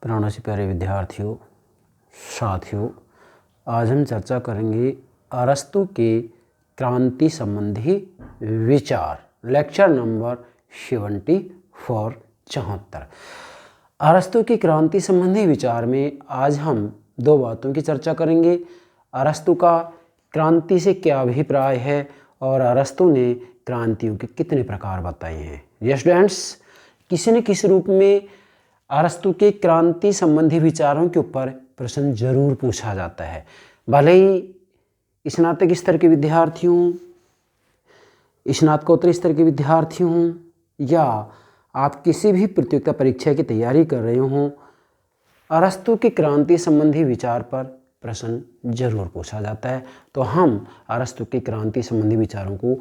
प्राणों से प्यारे विद्यार्थियों, साथियों, आज हम चर्चा करेंगे अरस्तु के क्रांति संबंधी विचार। Lecture number 74। अरस्तु की क्रांति संबंधी विचार में आज हम दो बातों की चर्चा करेंगे। अरस्तु का क्रांति से क्या अभिप्राय है और अरस्तु ने क्रांतियों के कितने प्रकार बताए हैं। यस स्टूडेंट्स, किसी न किसी रूप में अरस्तु के क्रांति संबंधी विचारों के ऊपर प्रश्न जरूर पूछा जाता है। भले ही स्नातक स्तर के विद्यार्थी हों, स्नातकोत्तर स्तर के विद्यार्थी हों या आप किसी भी प्रतियोगिता परीक्षा की तैयारी कर रहे हों, अरस्तु की क्रांति संबंधी विचार पर प्रश्न जरूर पूछा जाता है। तो हम अरस्तु की क्रांति संबंधी विचारों को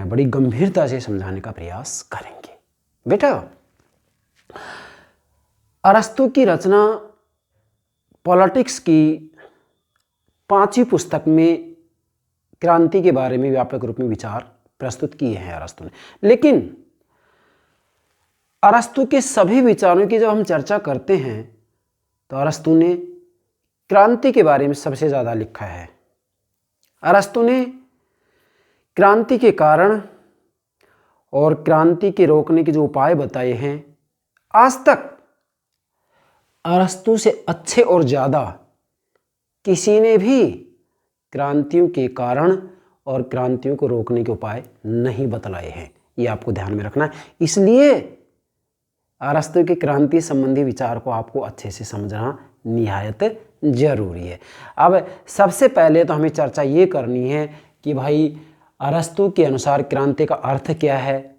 बड़ी गंभीरता से समझाने का प्रयास करेंगे। बेटा, अरस्तु की रचना पॉलिटिक्स की 5वीं पुस्तक में क्रांति के बारे में व्यापक रूप में विचार प्रस्तुत किए हैं अरस्तु ने। लेकिन अरस्तु के सभी विचारों की जब हम चर्चा करते हैं तो अरस्तु ने क्रांति के बारे में सबसे ज़्यादा लिखा है। अरस्तु ने क्रांति के कारण और क्रांति के रोकने के जो उपाय बताए हैं, आज तक अरस्तु से अच्छे और ज़्यादा किसी ने भी क्रांतियों के कारण और क्रांतियों को रोकने के उपाय नहीं बतलाए हैं। ये आपको ध्यान में रखना है। इसलिए अरस्तु के क्रांति संबंधी विचार को आपको अच्छे से समझना निहायत जरूरी है। अब सबसे पहले तो हमें चर्चा ये करनी है कि भाई अरस्तु के अनुसार क्रांति का अर्थ क्या है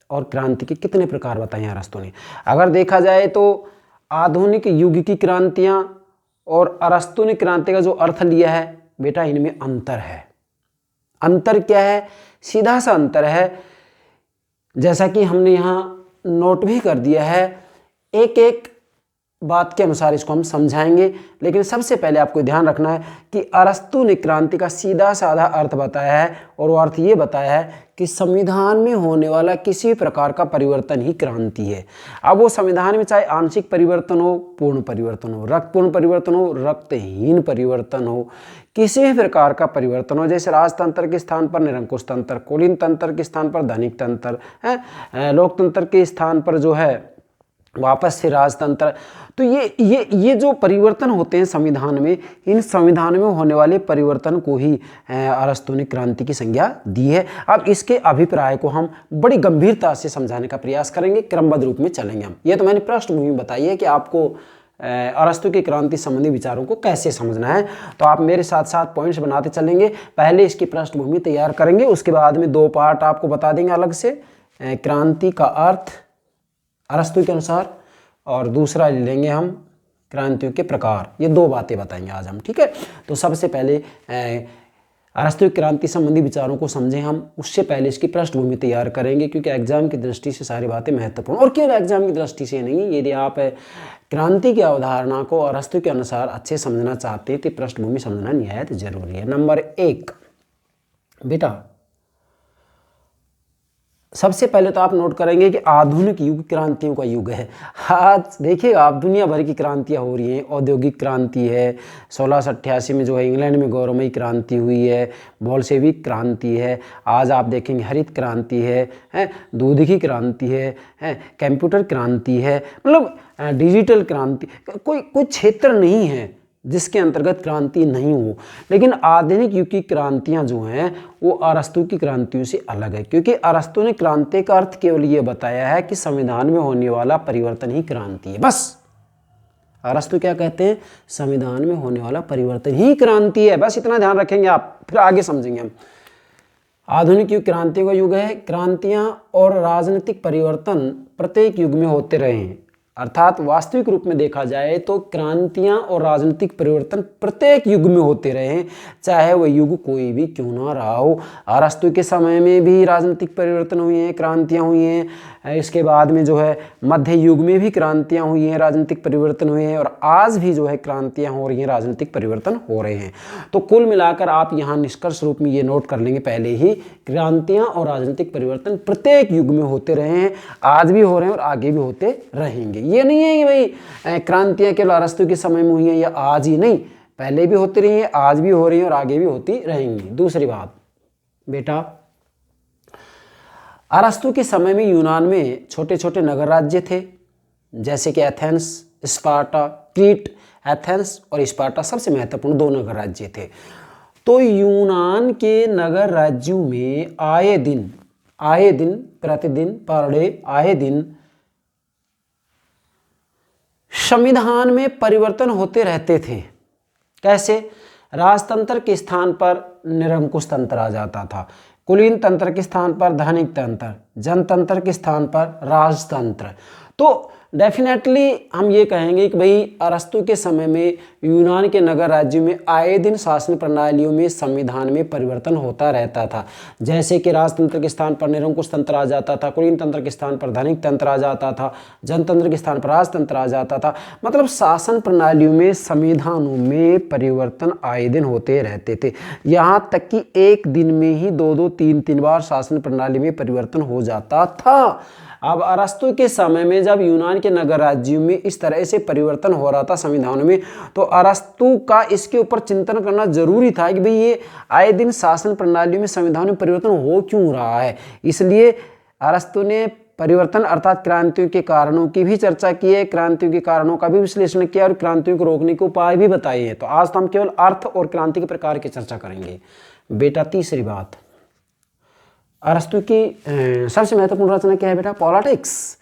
और क्रांति के कितने प्रकार बताए हैं अरस्तु ने। अगर देखा जाए तो आधुनिक युग की क्रांतियां और अरस्तु ने क्रांति का जो अर्थ लिया है, बेटा इनमें अंतर है। अंतर क्या है? सीधा सा अंतर है, जैसा कि हमने यहाँ नोट भी कर दिया है। एक एक बात के अनुसार इसको हम समझाएंगे। लेकिन सबसे पहले आपको ध्यान रखना है कि अरस्तु ने क्रांति का सीधा साधा अर्थ बताया है और वो अर्थ ये बताया है कि संविधान में होने वाला किसी प्रकार का परिवर्तन ही क्रांति है। अब वो संविधान में चाहे आंशिक परिवर्तन हो, पूर्ण परिवर्तन हो, रक्तपूर्ण परिवर्तन हो, रक्तहीन परिवर्तन हो, किसी भी प्रकार का परिवर्तन हो, जैसे राजतंत्र के स्थान पर निरंकुश तंत्र, कुलीन तंत्र के स्थान पर धनिक तंत्र है, लोकतंत्र के स्थान पर जो है वापस से राजतंत्र। तो ये जो परिवर्तन होते हैं संविधान में, इन संविधान में होने वाले परिवर्तन को ही अरस्तु ने क्रांति की संज्ञा दी है। अब इसके अभिप्राय को हम बड़ी गंभीरता से समझाने का प्रयास करेंगे, क्रमबद्ध रूप में चलेंगे हम। ये तो मैंने पृष्ठभूमि बताई है कि आपको अरस्तु की क्रांति संबंधी विचारों को कैसे समझना है। तो आप मेरे साथ साथ पॉइंट्स बनाते चलेंगे। पहले इसकी पृष्ठभूमि तैयार करेंगे, उसके बाद में 2 पार्ट आपको बता देंगे अलग से, क्रांति का अर्थ अरस्तु के अनुसार, और दूसरा ले लेंगे हम क्रांतियों के प्रकार। ये 2 बातें बताएंगे आज हम, ठीक है। तो सबसे पहले अरस्तु की क्रांति संबंधी विचारों को समझें हम, उससे पहले इसकी पृष्ठभूमि तैयार करेंगे, क्योंकि एग्जाम की दृष्टि से सारी बातें महत्वपूर्ण, और केवल एग्जाम की दृष्टि से नहीं, यदि आप क्रांति की अवधारणा को अरस्तु के अनुसार अच्छे समझना चाहते हैं तो पृष्ठभूमि समझना निहायत जरूरी है। नंबर 1, बेटा सबसे पहले तो आप नोट करेंगे कि आधुनिक युग क्रांतियों का युग है। आज देखिए, आप दुनिया भर की क्रांतियां हो रही हैं। औद्योगिक क्रांति है, 1688 में जो है इंग्लैंड में गौरवमयी क्रांति हुई है, बोल्शेविक क्रांति है, आज आप देखेंगे हरित क्रांति है, दूध की क्रांति है, कंप्यूटर क्रांति है, मतलब डिजिटल क्रांति। कोई क्षेत्र नहीं है जिसके अंतर्गत क्रांति नहीं हो। लेकिन आधुनिक युग की क्रांतियां जो हैं वो अरस्तु की क्रांतियों से अलग है, क्योंकि अरस्तु ने क्रांति का अर्थ केवल ये बताया है कि संविधान में होने वाला परिवर्तन ही क्रांति है। बस अरस्तु क्या कहते हैं? संविधान में होने वाला परिवर्तन ही क्रांति है। बस इतना ध्यान रखेंगे आप, फिर आगे समझेंगे हम। आधुनिक युग क्रांतियों का युग है। क्रांतियां और राजनीतिक परिवर्तन प्रत्येक युग में होते रहे हैं, अर्थात वास्तविक रूप में देखा जाए तो क्रांतियां और राजनीतिक परिवर्तन प्रत्येक युग में होते रहे हैं, चाहे वह युग कोई भी क्यों ना रहा हो। अरस्तु के समय में भी राजनीतिक परिवर्तन हुए हैं, क्रांतियां हुई हैं, इसके बाद में जो है मध्य युग में भी क्रांतियाँ हुई हैं, राजनीतिक परिवर्तन हुए हैं, और आज भी जो है क्रांतियाँ हो रही हैं, राजनीतिक परिवर्तन हो रहे हैं। तो कुल मिलाकर आप यहाँ निष्कर्ष रूप में ये नोट कर लेंगे पहले ही, क्रांतियाँ और राजनीतिक परिवर्तन प्रत्येक युग में होते रहे हैं, आज भी हो रहे हैं और आगे भी होते रहेंगे। ये नहीं है कि भाई क्रांतियाँ केवल अरस्तु के समय में हुई हैं या आज ही, नहीं, पहले भी होती रही हैं, आज भी हो रही हैं और आगे भी होती रहेंगी। दूसरी बात बेटा, अरस्तु के समय में यूनान में छोटे छोटे नगर राज्य थे, जैसे कि एथेंस, स्पार्टा, क्रीट। एथेंस और स्पार्टा सबसे महत्वपूर्ण दो नगर राज्य थे। तो यूनान के नगर राज्यों में आए दिन प्रतिदिन पर डे आए दिन संविधान में परिवर्तन होते रहते थे। कैसे? राजतंत्र के स्थान पर निरंकुश तंत्र आ जाता था, कुलीन तंत्र के स्थान पर धनिक तंत्र, जनतंत्र के स्थान पर राजतंत्र। तो डेफिनेटली हम ये कहेंगे कि भाई अरस्तु के समय में यूनान के नगर राज्यों में आए दिन शासन प्रणालियों में संविधान में परिवर्तन होता रहता था। जैसे कि राजतंत्र के स्थान पर निरंकुश तंत्र आ जाता था, कुलीन तंत्र के स्थान पर धनिक तंत्र आ जाता था, जनतंत्र के स्थान पर राजतंत्र आ जाता था। मतलब शासन प्रणालियों में, संविधानों में परिवर्तन आए दिन होते रहते थे। यहाँ तक कि एक दिन में ही 2-2, 3-3 बार शासन प्रणाली में परिवर्तन हो जाता था। अब अरस्तु के समय में जब यूनान के नगर राज्यों में इस तरह से परिवर्तन हो रहा था संविधान में, तो अरस्तु का इसके ऊपर चिंतन करना जरूरी था कि भाई ये आए दिन शासन प्रणाली में, संविधान में परिवर्तन हो क्यों रहा है। इसलिए अरस्तु ने परिवर्तन अर्थात क्रांतियों के कारणों की भी चर्चा की है, क्रांतियों के कारणों का भी विश्लेषण किया और क्रांतियों को रोकने के उपाय भी बताए हैं। तो आज तो हम केवल अर्थ और क्रांति के प्रकार की चर्चा करेंगे। बेटा तीसरी बात, अरस्तु की सबसे महत्वपूर्ण रचना क्या है बेटा? पॉलिटिक्स।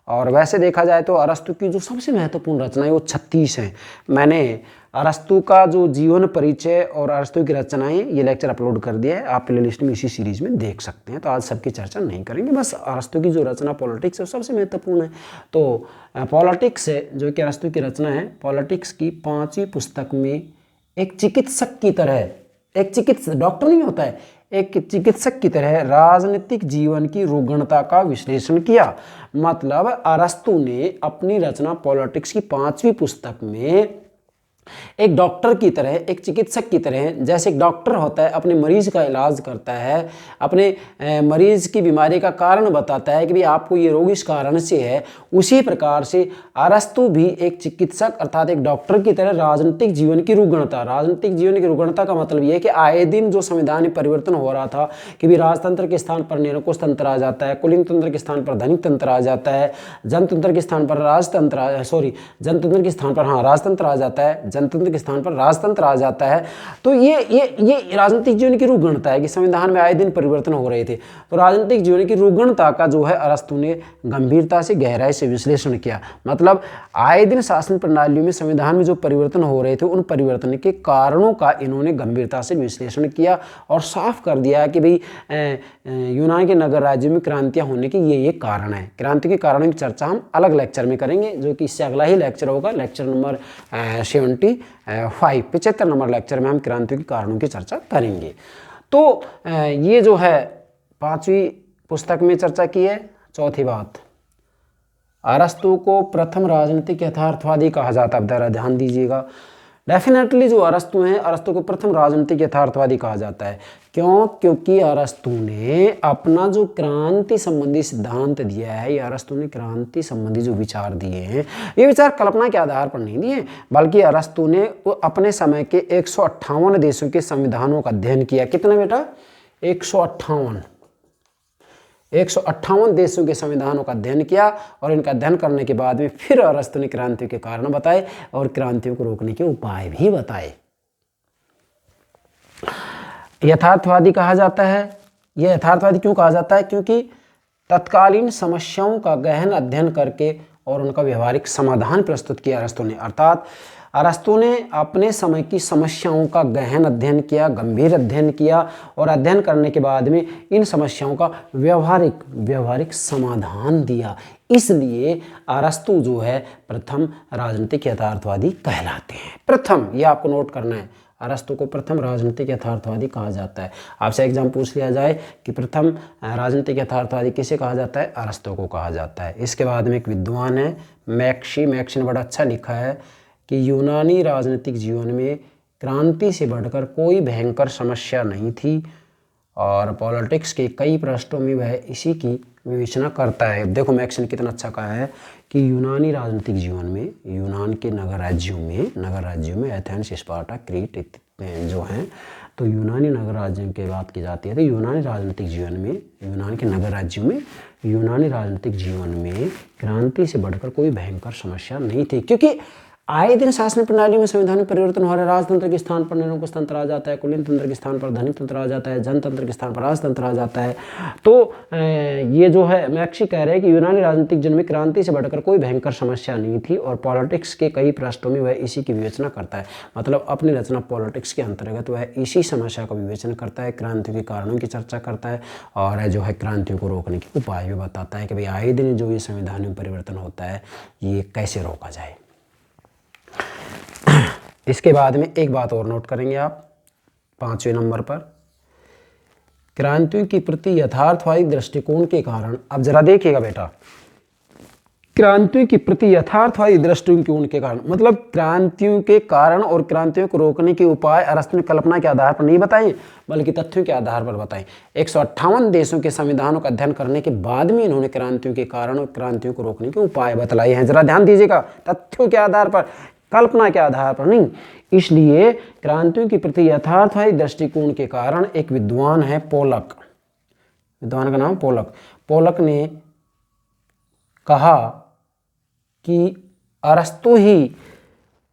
और वैसे देखा जाए तो अरस्तु की जो सबसे महत्वपूर्ण रचना है वो 36 हैं। मैंने अरस्तु का जो जीवन परिचय और अरस्तु की रचनाएं ये लेक्चर अपलोड कर दिया है, आप प्ले लिस्ट में इसी सीरीज में देख सकते हैं। तो आज सबकी चर्चा नहीं करेंगे, बस अरस्तु की जो रचना पॉलिटिक्स है वो सबसे महत्वपूर्ण है। तो पॉलिटिक्स है जो कि अरस्तु की रचना है, पॉलिटिक्स की 5वीं पुस्तक में एक चिकित्सक की तरह, एक चिकित्सक, डॉक्टर नहीं होता है, एक चिकित्सक की तरह राजनीतिक जीवन की रुग्णता का विश्लेषण किया। मतलब अरस्तु ने अपनी रचना पॉलिटिक्स की 5वीं पुस्तक में एक डॉक्टर की तरह, एक चिकित्सक की तरह, जैसे एक डॉक्टर होता है अपने मरीज का इलाज करता है, अपने मरीज की बीमारी का कारण बताता है कि भाई आपको ये रोग इस कारण से है, उसी प्रकार से अरस्तु भी एक चिकित्सक अर्थात एक डॉक्टर की तरह राजनीतिक जीवन की रुग्णता, राजनीतिक जीवन की रुग्णता का मतलब ये है कि आए दिन जो संविधान में परिवर्तन हो रहा था कि भी राजतंत्र के स्थान पर निरंकुश तंत्र आ जाता है, कुलीन तंत्र के स्थान पर धनिक तंत्र आ जाता है, जनतंत्र के स्थान पर जनतंत्र के स्थान पर राजतंत्र आ जाता है, जनतंत्र के स्थान पर राजतंत्र आ जाता है। तो ये राजनीतिक जीवन की रुग्णता है कि संविधान में आए दिन परिवर्तन हो रहे थे। तो राजनीतिक जीवन की रुग्णता का जो है अरस्तु ने गंभीरता से, गहराई से विश्लेषण किया। मतलब आए दिन शासन प्रणालियों में, संविधान में जो परिवर्तन हो रहे थे उन परिवर्तन के कारणों का इन्होंने गंभीरता से विश्लेषण किया और साफ कर दिया कि भाई यूनान के नगर राज्यों में क्रांतियां होने के ये कारण है। क्रांति के कारणों की चर्चा हम अलग लेक्चर में करेंगे, जो कि इससे अगला ही लेक्चर होगा, लेक्चर नंबर 75 नंबर लेक्चर में हम क्रांति के कारणों की चर्चा करेंगे। तो ये जो है 5वीं पुस्तक में चर्चा की है। चौथी बात, अरस्तु को प्रथम राजनीतिक यथार्थवादी कहा जाता है। अब जरा ध्यान दीजिएगा, डेफिनेटली जो अरस्तु हैं, अरस्तु को प्रथम राजनीतिक यथार्थवादी कहा जाता है। क्यों? क्योंकि अरस्तु ने अपना जो क्रांति संबंधी सिद्धांत दिया है, या अरस्तु ने क्रांति संबंधी जो विचार दिए हैं, ये विचार कल्पना के आधार पर नहीं दिए, बल्कि अरस्तु ने अपने समय के 158 देशों के संविधानों का अध्ययन किया। कितना बेटा? 158 देशों के संविधानों का अध्ययन किया, और इनका अध्ययन करने के बाद में फिर अरस्तु ने क्रांतियों के कारण बताए और क्रांतियों को रोकने के उपाय भी बताए। यथार्थवादी कहा जाता है। यह यथार्थवादी क्यों कहा जाता है? क्योंकि तत्कालीन समस्याओं का गहन अध्ययन करके और उनका व्यवहारिक समाधान प्रस्तुत किया अरस्तु ने। अर्थात अरस्तु ने अपने समय की समस्याओं का गहन अध्ययन किया, गंभीर अध्ययन किया, और अध्ययन करने के बाद में इन समस्याओं का व्यवहारिक समाधान दिया। इसलिए अरस्तु जो है प्रथम राजनीतिक यथार्थवादी कहलाते हैं। प्रथम, ये आपको नोट करना है, अरस्तु को प्रथम राजनीतिक यथार्थवादी कहा जाता है। आपसे एग्जाम पूछ लिया जाए कि प्रथम राजनीतिक यथार्थवादी किसे कहा जाता है, अरस्तु को कहा जाता है। इसके बाद में एक विद्वान है मैक्सी ने बड़ा अच्छा लिखा है कि यूनानी राजनीतिक जीवन में क्रांति से बढ़कर कोई भयंकर समस्या नहीं थी और पॉलिटिक्स के कई प्रश्नों में वह इसी की विवेचना करता है। देखो मैक्स ने कितना अच्छा कहा है कि यूनानी राजनीतिक जीवन में, यूनान के नगर राज्यों में एथेंस, स्पार्टा, क्रीट जो हैं, तो यूनानी नगर राज्यों की बात की जाती है। तो यूनानी राजनीतिक जीवन में, यूनान के नगर राज्यों में, यूनानी राजनीतिक जीवन में क्रांति से बढ़कर कोई भयंकर समस्या नहीं थी, क्योंकि आए दिन शासन प्रणाली में संविधान में परिवर्तन हो रहा है। राजतंत्र के स्थान पर निरंकुश तंत्र आ जाता है, कुलीन तंत्र के स्थान पर धनिक तंत्र आ जाता है, जनतंत्र के स्थान पर राजतंत्र आ जाता है। तो ये जो है मैक्सी कह रहे हैं कि यूनानी राजनीतिक जीवन में क्रांति से बढ़कर कोई भयंकर समस्या नहीं थी और पॉलिटिक्स के कई प्रश्नों में वह इसी की विवेचना करता है। मतलब अपनी रचना पॉलिटिक्स के अंतर्गत वह इसी समस्या का विवेचन करता है, क्रांति के कारणों की चर्चा करता है और जो है क्रांतियों को रोकने के उपाय भी बताता है कि भाई आए दिन जो ये संविधान में परिवर्तन होता है ये कैसे रोका जाए। इसके बाद में एक बात और नोट करेंगे आप 5वें नंबर पर, क्रांतियों के प्रति यथार्थवादी दृष्टिकोण के कारण। अब जरा देखिएगा बेटा, क्रांतियों के प्रति यथार्थवादी दृष्टिकोण के कारण मतलब क्रांतियों के कारण और क्रांतियों को रोकने के उपाय अरस्तु ने कल्पना के आधार पर नहीं बताए बल्कि तथ्यों के आधार पर बताए। 158 देशों के संविधानों का अध्ययन करने के बाद में इन्होंने क्रांतियों के कारण और क्रांतियों को रोकने के उपाय बतलाए हैं। जरा ध्यान दीजिएगा, तथ्यों के आधार पर, कल्पना के आधार पर नहीं। इसलिए क्रांतियों के प्रति यथार्थवादी दृष्टिकोण के कारण एक विद्वान है पोलक, विद्वान का नाम पोलक ने कहा कि अरस्तु ही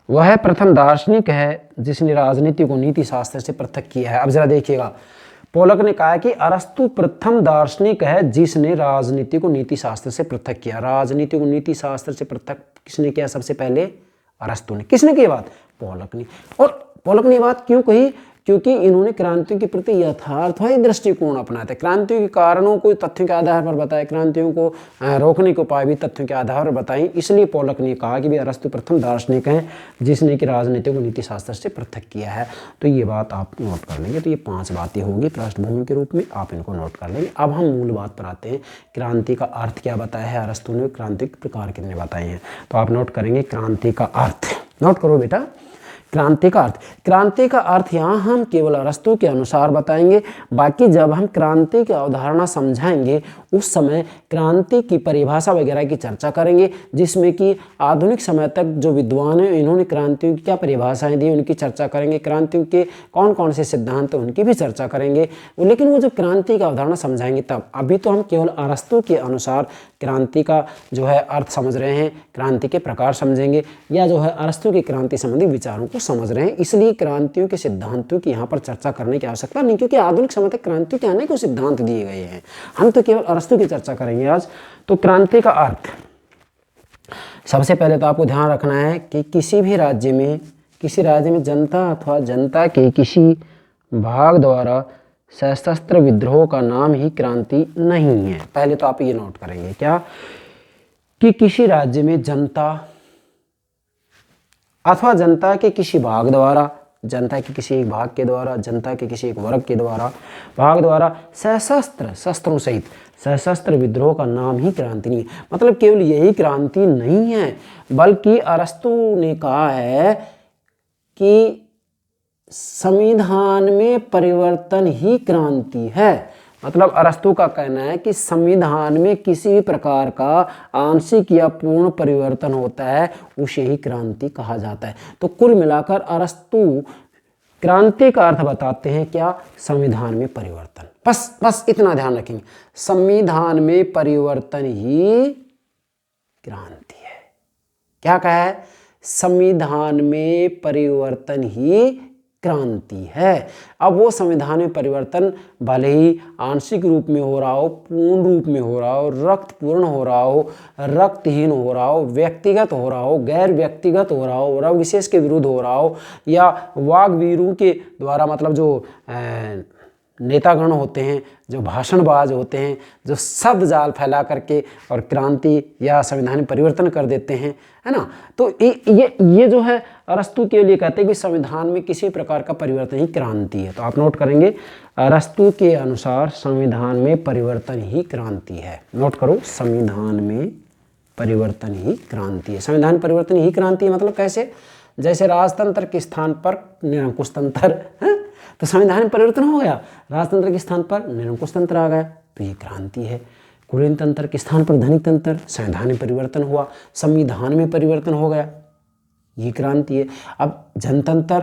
वह प्रथम दार्शनिक है जिसने राजनीति को नीति शास्त्र से पृथक किया है। अब जरा देखिएगा, पोलक ने कहा कि अरस्तु प्रथम दार्शनिक है जिसने राजनीति को नीति शास्त्र से पृथक किया। राजनीति को नीति शास्त्र से पृथक किसने किया? सबसे पहले अरस्तु ने। किसने की बात? पोलक ने। और पोलक ने बात क्यों कही? क्योंकि इन्होंने क्रांतियों के प्रति यथार्थवादी दृष्टिकोण अपनाया था। क्रांतियों के कारणों को तथ्यों के आधार पर बताया, क्रांतियों को रोकने के उपाय भी तथ्यों के आधार पर बताई। इसलिए पोलक ने कहा कि भी अरस्तु प्रथम दार्शनिक हैं जिसने कि राजनीति को नीति शास्त्र से पृथक किया है। तो ये बात आप नोट कर लेंगे। तो ये 5 बातें होंगी पृष्ठभूमि के रूप में, आप इनको नोट कर लेंगे। अब हम मूल बात पर आते हैं, क्रांति का अर्थ क्या बताया है अरस्तु ने, क्रांति के प्रकार कितने बताए हैं। तो आप नोट करेंगे क्रांति का अर्थ। नोट करो बेटा, क्रांति का अर्थ। क्रांति का अर्थ यहाँ हम केवल अरस्तु के अनुसार बताएंगे, बाकी जब हम क्रांति की अवधारणा समझाएंगे उस समय क्रांति की परिभाषा वगैरह की चर्चा करेंगे, जिसमें कि आधुनिक समय तक जो विद्वान हैं इन्होंने क्रांतियों की क्या परिभाषाएं दी उनकी चर्चा करेंगे, क्रांतियों के कौन कौन से सिद्धांत उनकी भी चर्चा करेंगे। लेकिन वो जब क्रांति का अवधारणा समझाएंगे तब, अभी तो हम केवल अरस्तु के अनुसार क्रांति का जो है अर्थ समझ रहे हैं, क्रांति के प्रकार समझेंगे या जो है अरस्तु की क्रांति संबंधी विचारों को समझ रहे हैं। इसलिए क्रांतियों के सिद्धांतों की यहाँ पर चर्चा करने की आवश्यकता नहीं, क्योंकि आधुनिक समय तक क्रांतियों के अनेक सिद्धांत दिए गए हैं। हम तो केवल अरस्तु की चर्चा करेंगे आज। तो क्रांति का अर्थ, सबसे पहले तो आपको ध्यान रखना है कि किसी राज्य में जनता अथवा जनता के किसी भाग द्वारा सशस्त्र विद्रोह का नाम ही क्रांति नहीं है। पहले तो आप ये नोट करेंगे क्या, कि किसी राज्य में जनता अथवा जनता के किसी भाग द्वारा, जनता के किसी एक भाग के द्वारा, जनता के किसी एक वर्ग के द्वारा, भाग द्वारा सशस्त्र, शस्त्रों सहित सशस्त्र विद्रोह का नाम ही क्रांति नहीं है। मतलब केवल यही क्रांति नहीं है, बल्कि अरस्तु ने कहा है कि संविधान में परिवर्तन ही क्रांति है। मतलब अरस्तु का कहना है कि संविधान में किसी भी प्रकार का आंशिक या पूर्ण परिवर्तन होता है उसे ही क्रांति कहा जाता है। तो कुल मिलाकर अरस्तु क्रांति का अर्थ बताते हैं क्या? संविधान में परिवर्तन। बस इतना ध्यान रखेंगे, संविधान में परिवर्तन ही क्रांति है। क्या कहा है? संविधान में परिवर्तन ही क्रांति है। अब वो संविधान में परिवर्तन भले ही आंशिक रूप में हो रहा हो, पूर्ण रूप में हो रहा हो, रक्तपूर्ण हो रहा हो, रक्तहीन हो रहा हो, व्यक्तिगत हो रहा हो, गैर व्यक्तिगत हो रहा हो, रव विशेष के विरुद्ध हो रहा हो, या वाग्वीरों के द्वारा, मतलब जो नेतागण होते हैं, जो भाषणबाज होते हैं, जो शब्द जाल फैला करके और क्रांति या संविधान में परिवर्तन कर देते हैं, है ना। तो ये जो है अरस्तु के लिए कहते हैं कि संविधान में किसी प्रकार का परिवर्तन ही क्रांति है। तो आप नोट करेंगे अरस्तु के अनुसार संविधान में परिवर्तन ही क्रांति है। नोट करो, संविधान में परिवर्तन ही क्रांति है। संविधान परिवर्तन ही क्रांति है मतलब कैसे? जैसे राजतंत्र के स्थान पर निरंकुश तंत्र है, तो संविधान में परिवर्तन हो गया, राजतंत्र के स्थान पर निरंकुश तंत्र आ गया, तो ये क्रांति है। कुलीन तंत्र के स्थान पर धनिक तंत्र, संविधान में परिवर्तन हुआ, संविधान में परिवर्तन हो गया, ये क्रांति है। अब जनतंत्र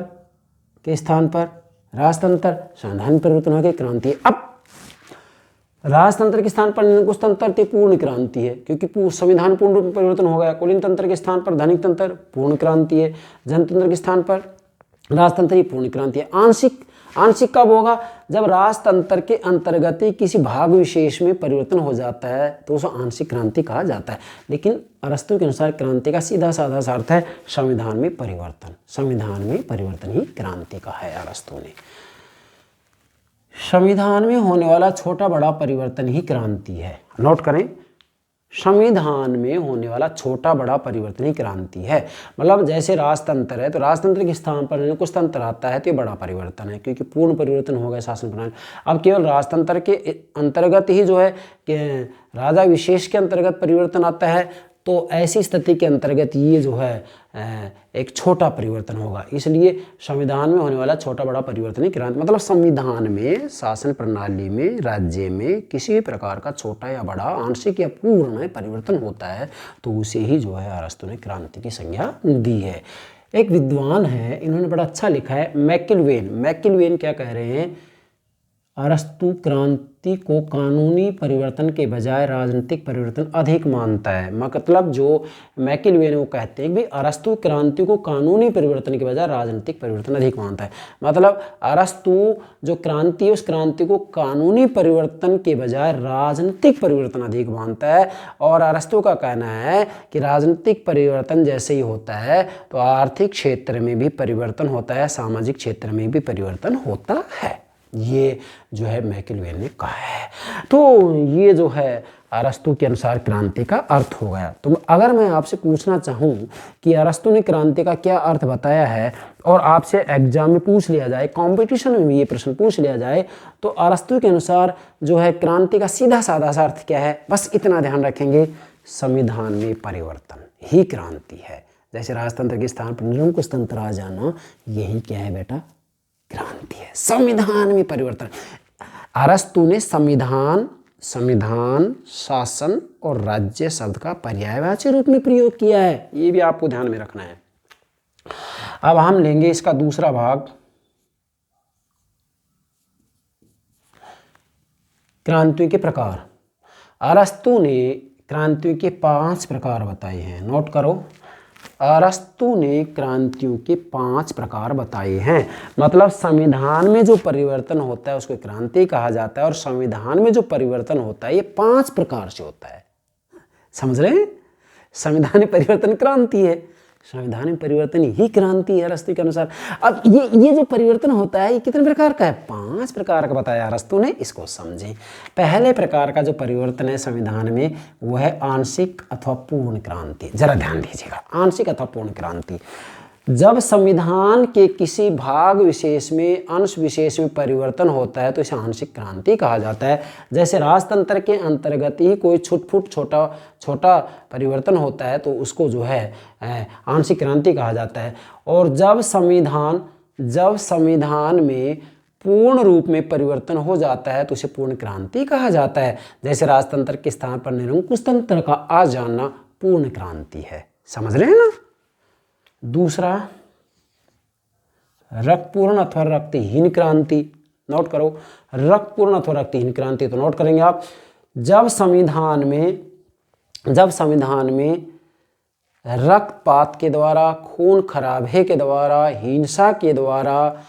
के स्थान पर राजतंत्र, संविधान में परिवर्तन हो गया, क्रांति है। अब राजतंत्र के स्थान पर निरंकुश तंत्र तो पूर्ण क्रांति है, क्योंकि संविधान पूर्ण रूप में परिवर्तन हो गया। कुलीन तंत्र के स्थान पर धनिक तंत्र, पूर्ण क्रांति है। जनतंत्र के स्थान पर राजतंत्र, पूर्ण क्रांति है। आंशिक कब होगा? जब राजतंत्र के अंतर्गत किसी भाग विशेष में परिवर्तन हो जाता है तो उसे आंशिक क्रांति कहा जाता है। लेकिन अरस्तु के अनुसार क्रांति का सीधा साधा सा अर्थ है संविधान में परिवर्तन। संविधान में परिवर्तन ही क्रांति का है अरस्तु ने। संविधान में होने वाला छोटा बड़ा परिवर्तन ही क्रांति है। नोट करें, संविधान में होने वाला छोटा बड़ा परिवर्तन ही क्रांति है। मतलब जैसे राजतंत्र है तो राजतंत्र के स्थान पर निरंकुश तंत्र आता है तो ये बड़ा परिवर्तन है, क्योंकि पूर्ण परिवर्तन हो गया शासन प्रणाली। अब केवल राजतंत्र के अंतर्गत ही जो है कि राजा विशेष के अंतर्गत परिवर्तन आता है, तो ऐसी स्थिति के अंतर्गत ये जो है एक छोटा परिवर्तन होगा। इसलिए संविधान में होने वाला छोटा बड़ा परिवर्तन ही क्रांति, मतलब संविधान में, शासन प्रणाली में, राज्य में किसी भी प्रकार का छोटा या बड़ा, आंशिक या पूर्ण परिवर्तन होता है तो उसे ही जो है अरस्तु ने क्रांति की संज्ञा दी है। एक विद्वान है, इन्होंने बड़ा अच्छा लिखा है, मैकिलवेन क्या कह रहे हैं? अरस्तु क्रांति को कानूनी परिवर्तन के बजाय राजनीतिक परिवर्तन अधिक मानता है। मतलब जो मैकिलवेन वो कहते हैं कि अरस्तु क्रांति को कानूनी परिवर्तन के बजाय राजनीतिक परिवर्तन अधिक मानता है। मतलब अरस्तु जो क्रांति है उस क्रांति को कानूनी परिवर्तन के बजाय राजनीतिक परिवर्तन अधिक मानता है। और अरस्तु का कहना है कि राजनीतिक परिवर्तन जैसे ही होता है तो आर्थिक क्षेत्र में भी परिवर्तन होता है, सामाजिक क्षेत्र में भी परिवर्तन होता है। ये जो है मैकिलवेन ने कहा है। तो ये जो है अरस्तु के अनुसार क्रांति का अर्थ हो गया। तो अगर मैं आपसे पूछना चाहूँ कि अरस्तु ने क्रांति का क्या अर्थ बताया है और आपसे एग्जाम में पूछ लिया जाए, कंपटीशन में भी ये प्रश्न पूछ लिया जाए, तो अरस्तु के अनुसार जो है क्रांति का सीधा साधा सा अर्थ क्या है? बस इतना ध्यान रखेंगे, संविधान में परिवर्तन ही क्रांति है। जैसे राजतंत्र के स्थान पर निरंकुश तंत्र आ जाना, यही क्या है बेटा? क्रांति है। संविधान में परिवर्तन। अरस्तु ने संविधान, शासन और राज्य शब्द का पर्यायवाची रूप में प्रयोग किया है, ये भी आपको ध्यान में रखना है। अब हम लेंगे इसका दूसरा भाग, क्रांतियों के प्रकार। अरस्तु ने क्रांतियों के 5 प्रकार बताए हैं। नोट करो, अरस्तु ने क्रांतियों के 5 प्रकार बताए हैं। मतलब संविधान में जो परिवर्तन होता है उसको क्रांति कहा जाता है, और संविधान में जो परिवर्तन होता है ये 5 प्रकार से होता है। समझ रहे हैं? संविधान में परिवर्तन क्रांति है, संविधान में परिवर्तन ही क्रांति है अरस्तु के अनुसार। अब ये जो परिवर्तन होता है ये कितने प्रकार का है? 5 प्रकार का बताया अरस्तु ने, इसको समझें। पहले प्रकार का जो परिवर्तन है संविधान में वो है आंशिक अथवा पूर्ण क्रांति। जरा ध्यान दीजिएगा, आंशिक अथवा पूर्ण क्रांति। जब संविधान के किसी भाग विशेष में, अंश विशेष में परिवर्तन होता है तो इसे आंशिक क्रांति कहा जाता है। जैसे राजतंत्र के अंतर्गत ही कोई छुटपुट छोटा परिवर्तन होता है तो उसको जो है आंशिक क्रांति कहा जाता है। और जब संविधान में पूर्ण रूप में परिवर्तन हो जाता है तो उसे पूर्ण क्रांति कहा जाता है। जैसे राजतंत्र के स्थान पर निरंकुश तंत्र का आ जाना पूर्ण क्रांति है। समझ रहे हैं ना? दूसरा, रक्तपूर्ण अथवा रक्तहीन क्रांति। नोट करो, रक्तपूर्ण अथवा रक्तहीन क्रांति। तो नोट करेंगे आप, जब संविधान में रक्तपात के द्वारा, खून खराबे के द्वारा, हिंसा के द्वारा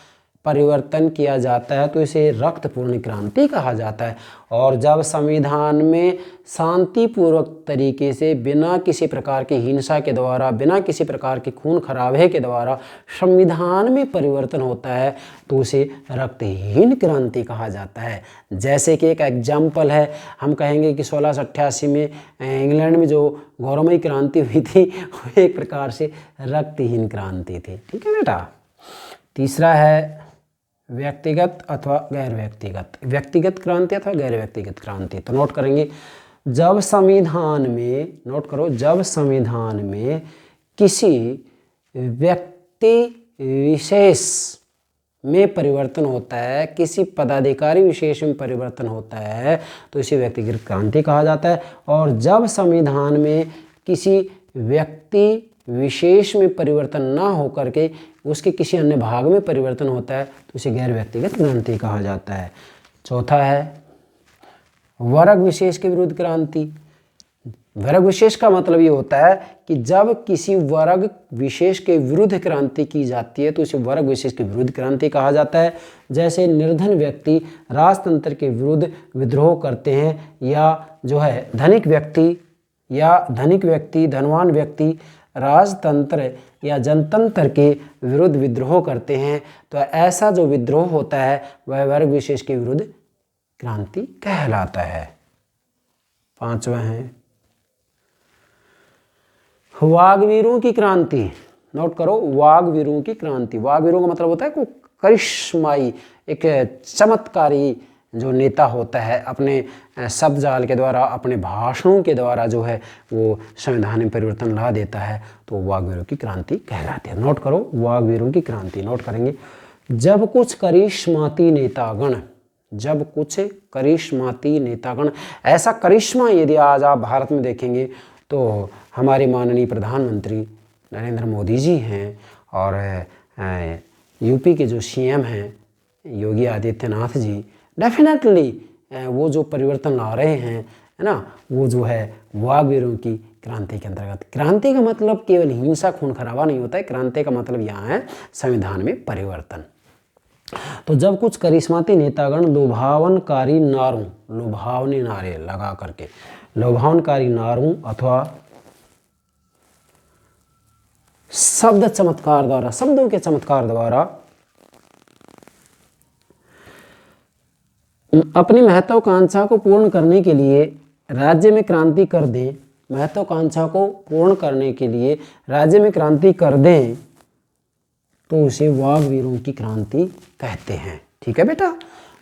परिवर्तन किया जाता है तो इसे रक्तपूर्ण क्रांति कहा जाता है। और जब संविधान में शांतिपूर्वक तरीके से बिना किसी प्रकार की हिंसा के द्वारा, बिना किसी प्रकार के खून खराबे के द्वारा संविधान में परिवर्तन होता है तो उसे रक्तहीन क्रांति कहा जाता है। जैसे कि एक एग्जाम्पल है, हम कहेंगे कि 1688 में इंग्लैंड में जो गौरवमयी क्रांति हुई थी वो एक प्रकार से रक्तहीन क्रांति थी। ठीक है बेटा। तीसरा है व्यक्तिगत अथवा गैर व्यक्तिगत, व्यक्तिगत क्रांति अथवा गैर व्यक्तिगत क्रांति। तो नोट करेंगे, जब संविधान में, नोट करो, जब संविधान में किसी व्यक्ति विशेष में परिवर्तन होता है, किसी पदाधिकारी विशेष में परिवर्तन होता है तो इसे व्यक्तिगत क्रांति कहा जाता है। और जब संविधान में किसी व्यक्ति विशेष में परिवर्तन ना होकर के उसके किसी अन्य भाग में परिवर्तन होता है तो उसे गैर व्यक्तिगत क्रांति कहा जाता है। चौथा है वर्ग विशेष के विरुद्ध क्रांति। वर्ग विशेष का मतलब ये होता है कि जब किसी वर्ग विशेष के विरुद्ध क्रांति की जाती है तो उसे वर्ग विशेष के विरुद्ध क्रांति कहा जाता है। जैसे निर्धन व्यक्ति राजतंत्र के विरुद्ध विद्रोह करते हैं, या जो है धनिक व्यक्ति धनवान व्यक्ति राजतंत्र या जनतंत्र के विरुद्ध विद्रोह करते हैं, तो ऐसा जो विद्रोह होता है वह वर्ग विशेष के विरुद्ध क्रांति कहलाता है। पांचवा है वागवीरों की क्रांति। नोट करो, वागवीरों की क्रांति। वागवीरों का मतलब होता है कोई करिश्माई, एक चमत्कारी जो नेता होता है, अपने शब्द जाल के द्वारा, अपने भाषणों के द्वारा जो है वो संविधान में परिवर्तन ला देता है, तो वागवीरों की क्रांति कहलाती है। नोट करो, वागवीरों की क्रांति। नोट करेंगे, जब कुछ करिश्माती नेतागण, ऐसा करिश्मा यदि आज आप भारत में देखेंगे तो हमारे माननीय प्रधानमंत्री नरेंद्र मोदी जी हैं, और यूपी के जो सीएम हैं योगी आदित्यनाथ जी, डेफिनेटली वो जो परिवर्तन ला रहे हैं, है ना, वो जो है वागवीरों की क्रांति के अंतर्गत। क्रांति का मतलब केवल हिंसा खून खराबा नहीं होता है, क्रांति का मतलब यहाँ है संविधान में परिवर्तन। तो जब कुछ करिश्माती नेतागण लुभावनकारी नारों अथवा शब्दों के चमत्कार द्वारा अपनी महत्वाकांक्षा को पूर्ण करने के लिए राज्य में क्रांति कर दें, तो उसे वागवीरों की क्रांति कहते हैं। ठीक है बेटा।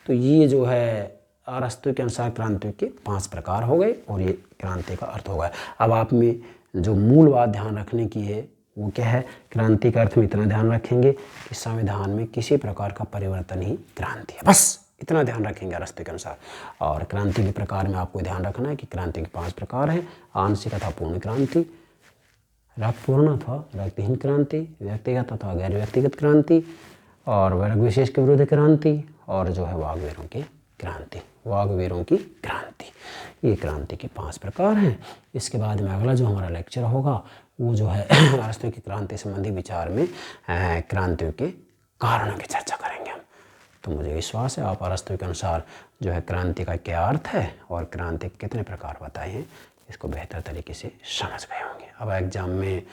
तो ये जो है अरस्तु के अनुसार क्रांति के 5 प्रकार हो गए और ये क्रांति का अर्थ हो गया। अब आप में जो मूल बात ध्यान रखने की है वो क्या है, क्रांति का अर्थ में इतना ध्यान रखेंगे कि संविधान में किसी प्रकार का परिवर्तन ही क्रांति है, बस इतना ध्यान रखेंगे अरस्तु के अनुसार। और क्रांति के प्रकार में आपको ध्यान रखना है कि क्रांति के 5 प्रकार हैं, आंशिक अथवा पूर्ण क्रांति, रक्तपूर्ण अथवा रक्तहीन क्रांति, व्यक्तिगत अथवा गैर व्यक्तिगत क्रांति, और वर्ग विशेष के विरुद्ध क्रांति, और जो है वागवीरों की क्रांति। ये क्रांति के 5 प्रकार हैं। इसके बाद में अगला जो हमारा लेक्चर होगा वो जो है अरस्तु की क्रांति संबंधी विचार में क्रांतियों के कारणों की चर्चा करेंगे हम। तो मुझे विश्वास है आप अरस्तु के अनुसार जो है क्रांति का क्या अर्थ है और क्रांति के कितने प्रकार बताए हैं इसको बेहतर तरीके से समझ गए होंगे। अब एग्जाम में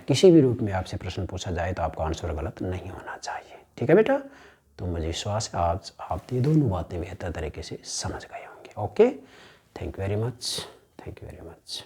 किसी भी रूप में आपसे प्रश्न पूछा जाए तो आपका आंसर गलत नहीं होना चाहिए। ठीक है बेटा। तो मुझे विश्वास है आप ये दोनों बातें बेहतर तरीके से समझ गए होंगे। Okay, thank you very much.